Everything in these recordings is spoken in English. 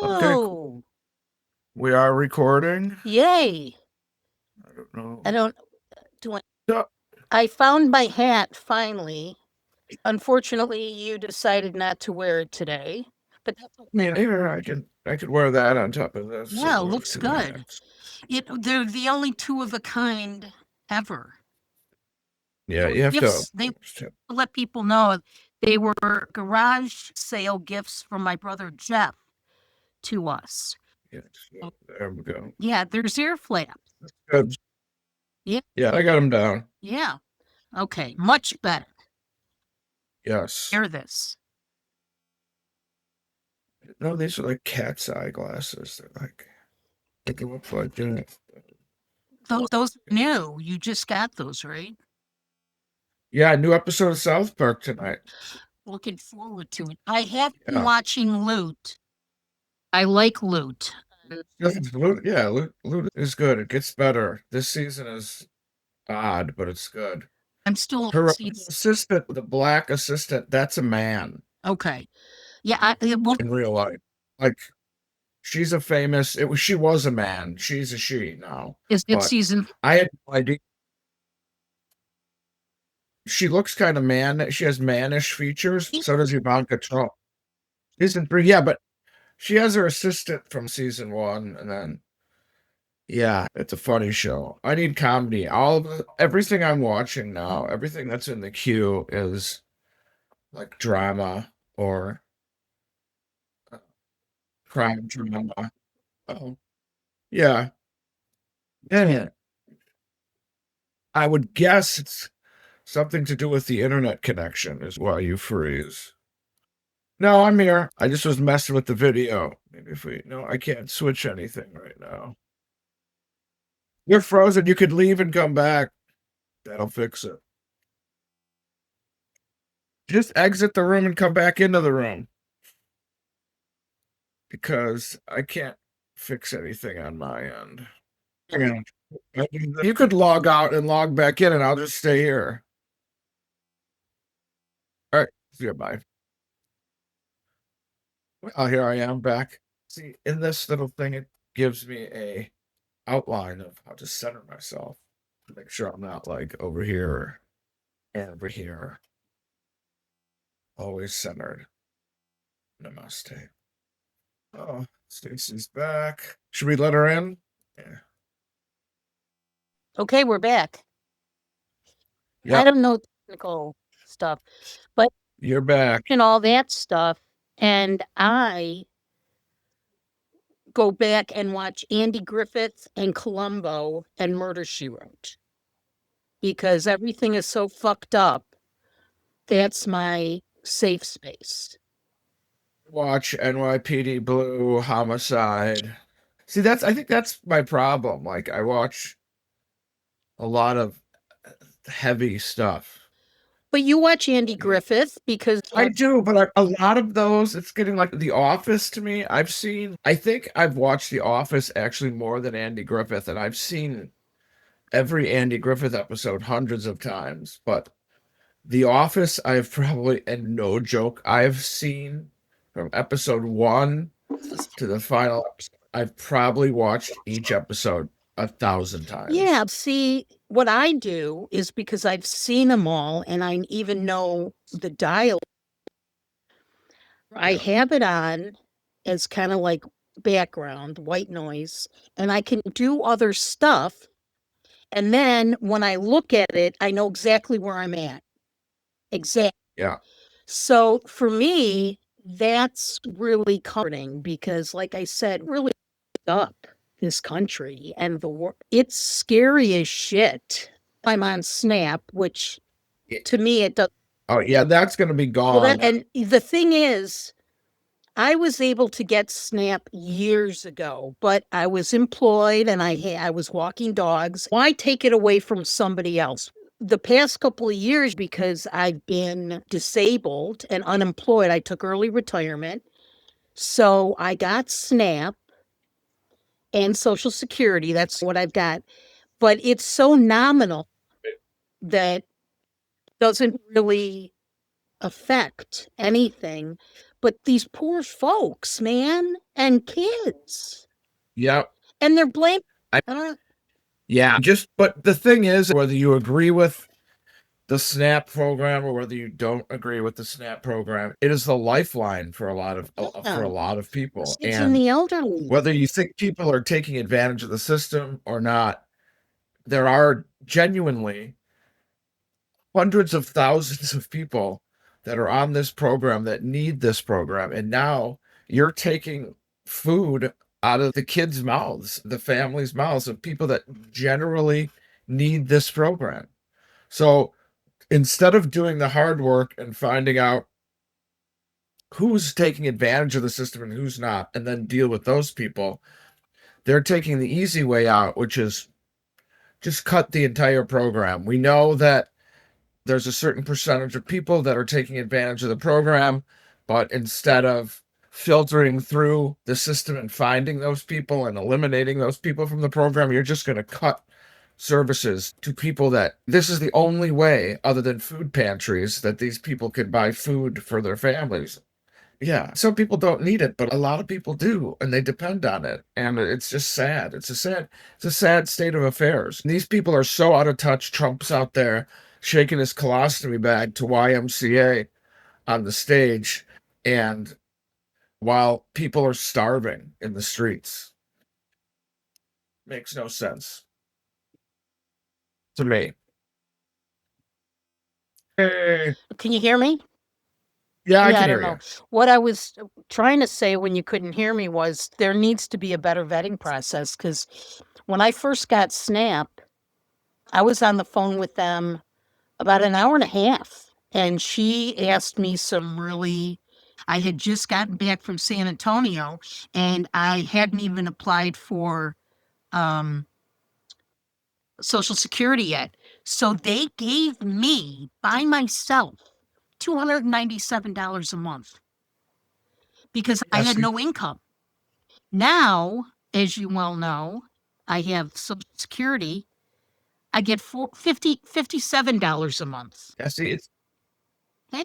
Okay, Oh, we are recording. yay. I don't know. I don't do I, No, I found my hat finally. Unfortunately, you decided not to wear it today, but that's okay. here I could wear that on top of this. So Yeah, it we'll have looks two good. hats. They're the only two of a kind ever. They Yeah, were you have to. gifts. They let people know they were garage sale gifts from my brother Jeff to us. Yes, Oh, there we go. yeah, there's ear flaps. Good. Yeah, Yeah, I got them down. yeah. Okay, much better. Yes. Hear this. No, these are like cat's eye glasses. They're like it looks like Those are new. You just got those, right? yeah, new episode of South Park tonight. Looking forward to it. I have been Yeah. watching Loot. I like Loot. Yeah, Loot is good. It gets better. This season is odd, but it's good. I'm still Her season. assistant, the black assistant, that's a man Okay. Yeah, well, in real life. Like she was a man. She's a she now. it's But season. I had no idea. She looks kind of man. She has mannish features. So does Ivanka Trump. Season 3, yeah, but she has her assistant from season 1, and then yeah, it's a funny show. I need comedy. Everything I'm watching now, everything that's in the queue is like drama or crime drama. Oh, yeah. Yeah. I would guess it's something to do with the internet connection is why you freeze. No, I'm here. I just was messing with the video. Maybe if we no, I can't switch anything right now. You're frozen. You could leave and come back. That'll fix it. Just exit the room and come back into the room because I can't fix anything on my end. Hang on. You could log out and log back in, and I'll just stay here. All right. See you. Bye. Oh, here I am back. See, in this little thing, it gives me a outline of how to center myself to make sure I'm not like over here or over here. Always centered. Namaste. Oh, Stacy's back. Should we let her in? Yeah. Okay, we're back. I Yep, don't know technical stuff, but you're back. and all that stuff, and I go back and watch Andy Griffith and Columbo and Murder She Wrote because everything is so fucked up. That's my safe space. Watch NYPD Blue, Homicide. See, I think that's my problem. Like, I watch a lot of heavy stuff. But you watch Andy Griffith because I do, but a lot of those, it's getting like The Office to me. I think I've watched The Office actually more than Andy Griffith, and I've seen every Andy Griffith episode hundreds of times. But The Office, I've probably, and no joke, I've seen from episode 1 to the final episode. I've probably watched each episode 1,000 yeah, times. see, what I do is because I've seen them all and I even know the dialogue, I Yeah. have it on as kind of like background, white noise, and I can do other stuff. And then when I look at it, I know exactly where I'm at. Exactly. Yeah. So for me, that's really comforting because, like I said, really up this country and the world. It's scary as shit. I'm on Snap, which to me it does. Oh, yeah, that's going to be Well, that gone. and the thing is, I was able to get Snap years ago, but I was employed and I was walking dogs. Why take it away from somebody else? The past couple of years, because I've been disabled and unemployed, I took early retirement. So I got Snap and Social Security. That's what I've got. But it's so nominal that doesn't really affect anything. But these poor folks, man, and kids, Yep. and they're blamed. I, I don't. yeah. But the thing is, whether you agree with the SNAP program or whether you don't agree with the SNAP program, it is the lifeline for Yeah, a lot of the people. kids and And the elderly. whether you think people are taking advantage of the system or not, there are genuinely hundreds of thousands of people that are on this program that need this program. And now you're taking food out of the kids' mouths, the families' mouths of people that generally need this program. So instead of doing the hard work and finding out who's taking advantage of the system and who's not, and then deal with those people, they're taking the easy way out, which is just cut the entire program. We know that there's a certain percentage of people that are taking advantage of the program, but instead of filtering through the system and finding those people and eliminating those people from the program, you're just going to cut services to people that this is the only way, other than food pantries, that these people can buy food for their families. Yeah, some people don't need it, but a lot of people do, and they depend on it. And it's just sad. It's a sad state of affairs. And these people are so out of touch. Trump's out there shaking his colostomy bag to YMCA on the stage, and while people are starving in the streets, makes no sense to me. Hey, Can you hear me? yeah, I Yeah, I can don't hear know. you. What I was trying to say when you couldn't hear me was there needs to be a better vetting process because when I first got SNAP, I was on the phone with them about an hour and a half. And she asked me some really, I had just gotten back from San Antonio and I hadn't even applied for um, Social Security yet. So they gave me by myself $297 a month because I had Yes, no income. Now, as you well know, I have Social Security. I get $57 a month. yeah, see, Okay?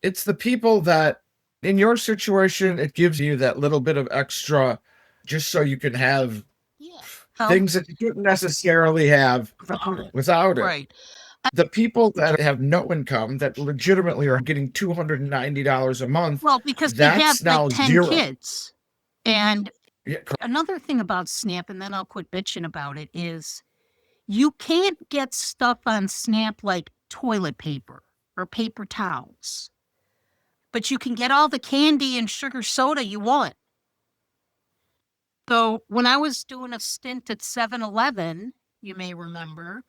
it's the people that in your situation it gives you that little bit of extra just so you can have Yeah. Help. things that you couldn't necessarily have without it. Right. The people that have no income that legitimately are getting $290 a month, Well, because they have that's like now 10 zero. kids. And Yeah, another thing about SNAP, and then I'll quit bitching about it, is you can't get stuff on SNAP like toilet paper or paper towels, but you can get all the candy and sugar soda you want. So when I was doing a stint at 7-Eleven, you may remember,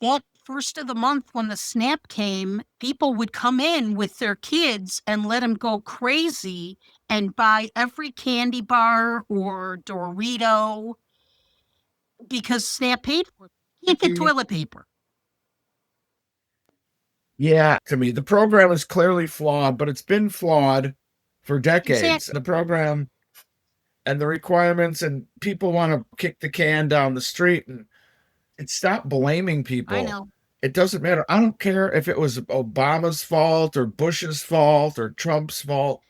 that first of the month when the SNAP came, people would come in with their kids and let them go crazy and buy every candy bar or Dorito because SNAP paid for it. You can't get toilet paper. yeah, to me the program is clearly flawed, but it's been flawed for decades. Exactly. The program and the requirements, and people want to kick the can down the street, and stop blaming I people. know. It doesn't matter. I don't care if it was Obama's fault or Bush's fault or Trump's fault.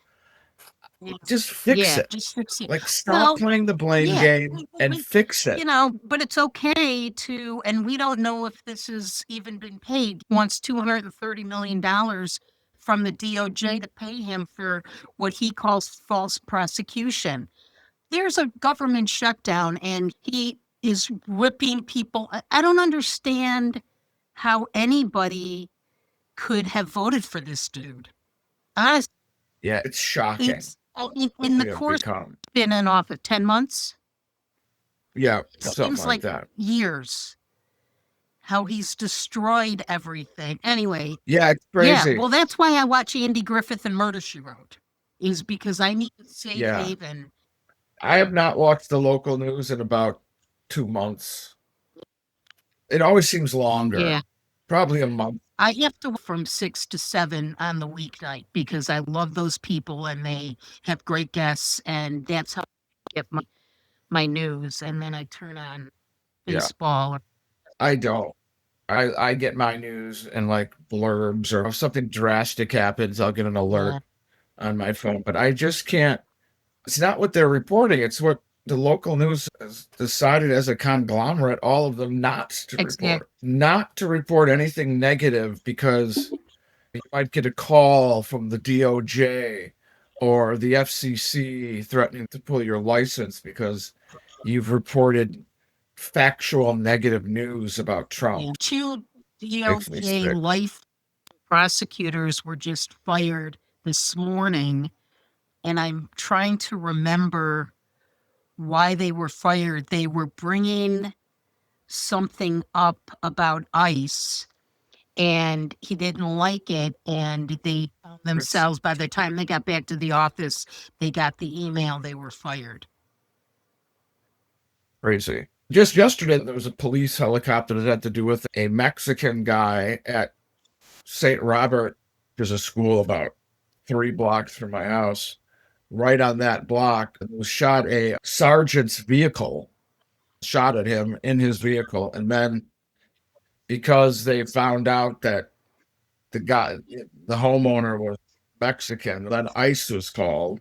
Yeah, Just fix yeah, it. just fix it. Like, stop Well, playing the blame yeah, game and fix it. but it's okay to, and we don't know if this has even been paid. He wants $230 million from the DOJ to pay him for what he calls false prosecution. There's a government shutdown and he is ripping people. I don't understand how anybody could have voted for this dude. Honestly, Yeah, it's shocking I mean, what in the we have course become. been in office 10 months. Yeah, It something seems like like that. years how he's destroyed everything. Anyway, Yeah, it's yeah, crazy. well, that's why I watch Andy Griffith and Murder She Wrote, is because I need a safe Yeah. haven. I have not watched the local news in about 2 months. It always seems longer. Yeah. Probably a month. I have to work from 6 to 7 on the weeknight because I love those people and they have great guests, and that's how I get my news. And then I turn on Yeah, baseball. I don't. I get my news and like blurbs, or if something drastic happens, I'll get an Yeah. alert. on my phone, but I just can't. It's not what they're reporting. It's what the local news has decided as a conglomerate, all of them not to report anything negative, because you might get a call from the DOJ or the FCC threatening to pull your license because you've reported factual negative news about Trump. Two Makes me DOJ sick. life prosecutors were just fired this morning, and I'm trying to remember why they were fired. They were bringing something up about ICE, and he didn't like it, and they found themselves, by the time they got back to the office, they got the email, they were fired. Crazy. Just yesterday, there was a police helicopter that had to do with a Mexican guy at St. Robert. There's a school about 3 blocks from my house. Right on that block, was shot a sergeant's vehicle, shot at him in his vehicle. And then because they found out that the homeowner was Mexican, then ICE was called.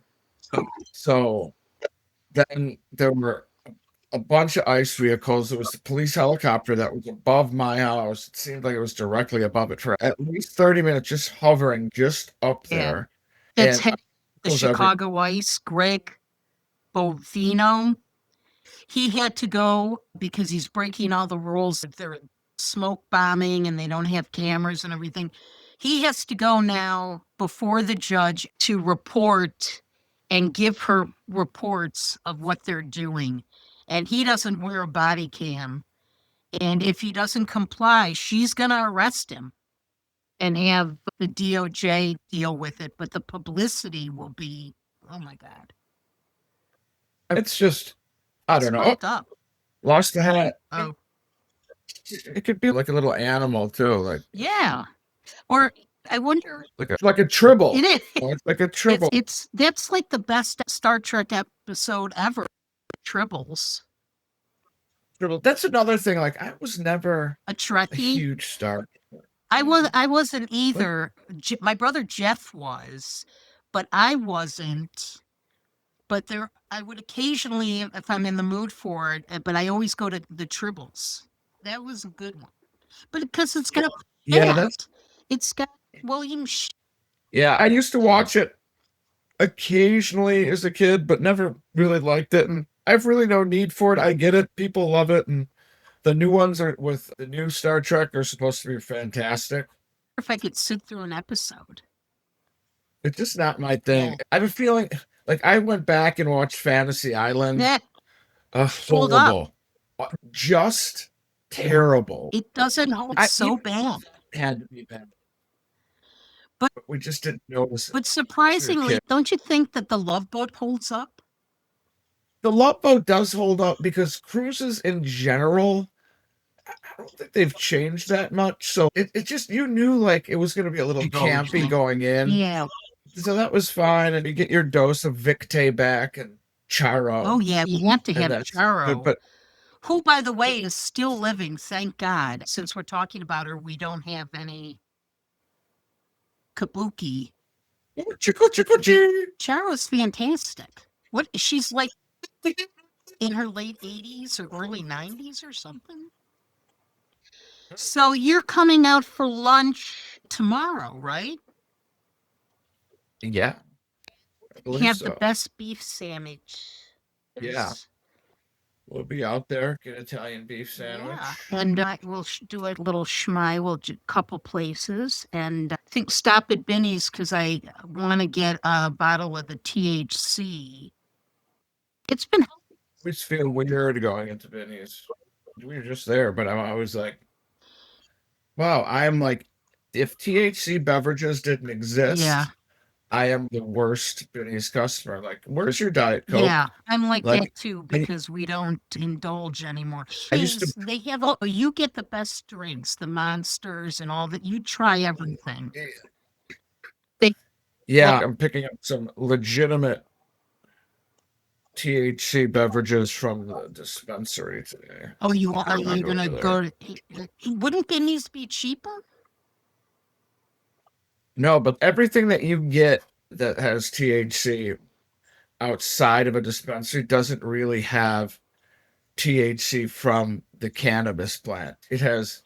So then there were a bunch of ICE vehicles. There was a police helicopter that was above my house. It seemed like it was directly above it for at least 30 minutes, just hovering just up there. That's the Chicago ICE, Greg Bovino. He had to go because he's breaking all the rules. If they're smoke bombing and they don't have cameras and everything, he has to go now before the judge to report and give her reports of what they're doing. And he doesn't wear a body cam. And if he doesn't comply, she's going to arrest him and have the DOJ deal with it. But the publicity will be, oh my God. It's just, I don't know. Up. Lost the hat. Oh. It could be like a little animal too, like yeah. Or I wonder, like a tribble. It is. It's like a tribble. That's like the best Star Trek episode ever. Tribbles. That's another thing. Like, I was never a Trekkie, a huge Star. I wasn't either. My brother Jeff was, but I wasn't. But I would occasionally, if I'm in the mood for it, but I always go to the Tribbles. That was a good one. But because it's got it's got William. Yeah, I used to watch it occasionally as a kid, but never really liked it. And I've really no need for it. I get it. People love it. And the new ones with the new Star Trek are supposed to be fantastic. If I could sit through an episode. It's just not my thing. I have a feeling, like, I went back and watched Fantasy Island. Horrible. Just terrible. It doesn't hold so bad. It had to be bad. But we just didn't notice it. But surprisingly, don't you think that the Love Boat holds up? The Love Boat does hold up because cruises in general, I don't think they've changed that much. So it just, you knew like it was going to be a little campy going in. Yeah. So that was fine. And you get your dose of Victay back and Charo. Oh, yeah. You have to have Charo. But who, by the way, is still living, thank God. Since we're talking about her, we don't have any kabuki. Charo's fantastic. What, she's like in her late 80s or early 90s or something? So you're coming out for lunch tomorrow, right? Yeah. You have the best beef sandwich. Yeah. We'll be out there, get Italian beef sandwich. Yeah. And we'll do a little schmai. We'll do a couple places. And I think stop at Benny's because I want to get a bottle of the THC. It's been... We just feel weird going into Benny's. We were just there, but I was like, wow, I'm like, if THC beverages didn't exist, I am the worst Benny's customer. Like, where's your Diet Coke? Yeah, I'm like that too because we don't indulge anymore. They have you get the best drinks, the Monsters and all that. You try everything. I'm picking up some legitimate THC beverages from the dispensary today. Oh, you are you gonna go to? Wouldn't Benny's be cheaper? No, but everything that you get that has THC outside of a dispensary doesn't really have THC from the cannabis plant. It has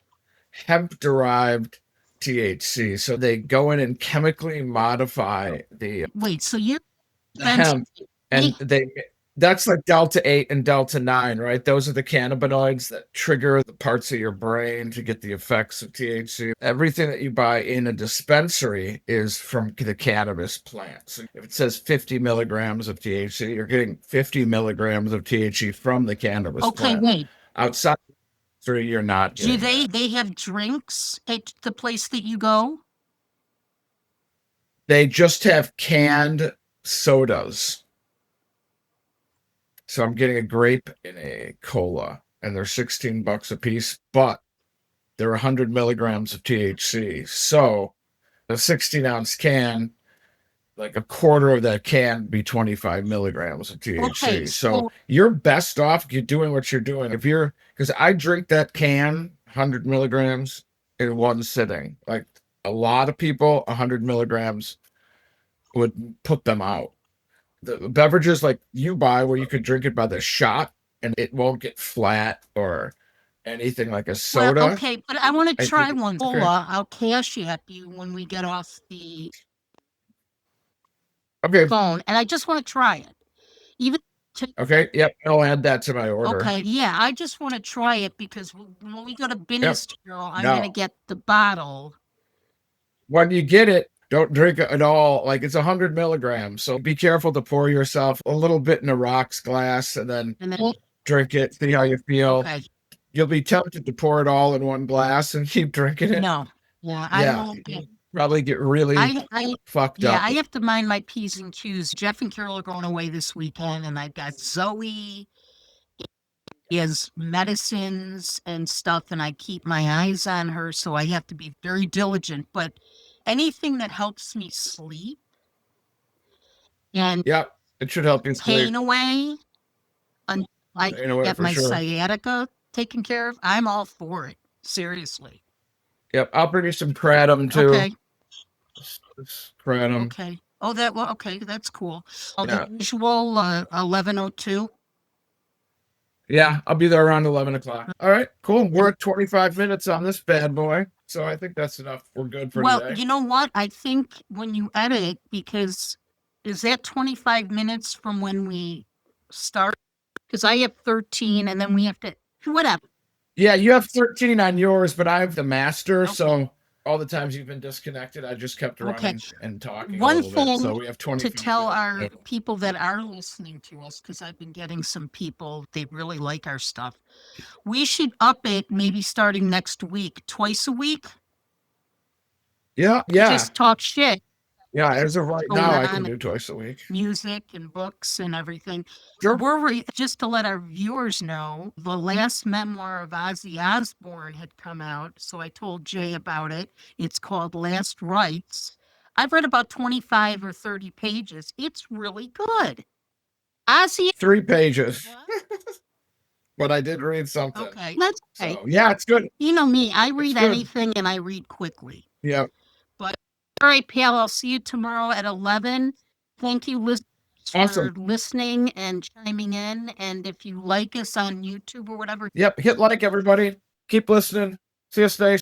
hemp derived THC. So they go in and chemically modify Wait, so you're the hemp, and that's like Delta 8 and Delta 9, right? Those are the cannabinoids that trigger the parts of your brain to get the effects of THC. Everything that you buy in a dispensary is from the cannabis plant. So if it says 50 milligrams of THC, you're getting 50 milligrams of THC from the cannabis plant. wait. Outside the industry, you're not Do getting that. they have drinks at the place that you go? They just have canned sodas. So I'm getting a grape and a cola, and they're $16 a piece, but they're 100 milligrams of THC. So a 16-ounce can, like a quarter of that can be 25 milligrams of THC. Okay, so you're best off doing what you're doing. If you're, because I drink that can, 100 milligrams in one sitting. Like a lot of people, 100 milligrams would put them out. The beverages like you buy where you could drink it by the shot and it won't get flat or anything like a soda. Well, okay, but I want to try one. Okay. Cola, I'll cash app you when we get off the Okay. phone, and I just want to try it. Even Okay. Yep. I'll add that to my order. Okay. Yeah, I just want to try it because when we go to Beacon Girl, I'm No. gonna get the bottle. When you get it, don't drink it at all. Like it's 100 milligrams. So be careful to pour yourself a little bit in a rocks glass and then drink it. See how you feel. Okay. You'll be tempted to pour it all in one glass and keep drinking it. No. Yeah, I won't get. Probably get really fucked up. Yeah, I have to mind my P's and Q's. Jeff and Carol are going away this weekend, and I've got Zoe. He has medicines and stuff, and I keep my eyes on her, so I have to be very diligent. But anything that helps me sleep and it should help you sleep. pain away, and I get my sciatica taken care of, I'm all for it. Seriously. Yep, I'll bring you some kratom too. Okay. Kratom. Okay. Oh, okay, that's cool. The usual 11:02. Yeah, I'll be there around 11 o'clock. All right, cool. We're at 25 minutes on this bad boy. So I think that's enough. We're good for today. Well, you know what? I think when you edit, because is that 25 minutes from when we start? Because I have 13 and then we have to, whatever. Yeah, you have 13 on yours, but I have the master. Okay. So all the times you've been disconnected, I just kept running and talking. One thing so we have 20 to tell our people that are listening to us, because I've been getting some people, they really like our stuff. We should up it maybe starting next week, twice a week. Yeah. Just talk shit. Yeah, as of right now, I can do twice a week. Music and books and everything. Sure. Just to let our viewers know, the last memoir of Ozzy Osbourne had come out, so I told Jay about it. It's called Last Rites. I've read about 25 or 30 pages. It's really good. Ozzy. 3 pages. But I did read something. Okay. That's okay. So, yeah, it's good. You know me, I read anything and I read quickly. Yeah. But all right, pal, I'll see you tomorrow at 11. Thank you, listeners, for listening and chiming in. And if you like us on YouTube or whatever. Yep, hit like, everybody. Keep listening. See you, Stacey.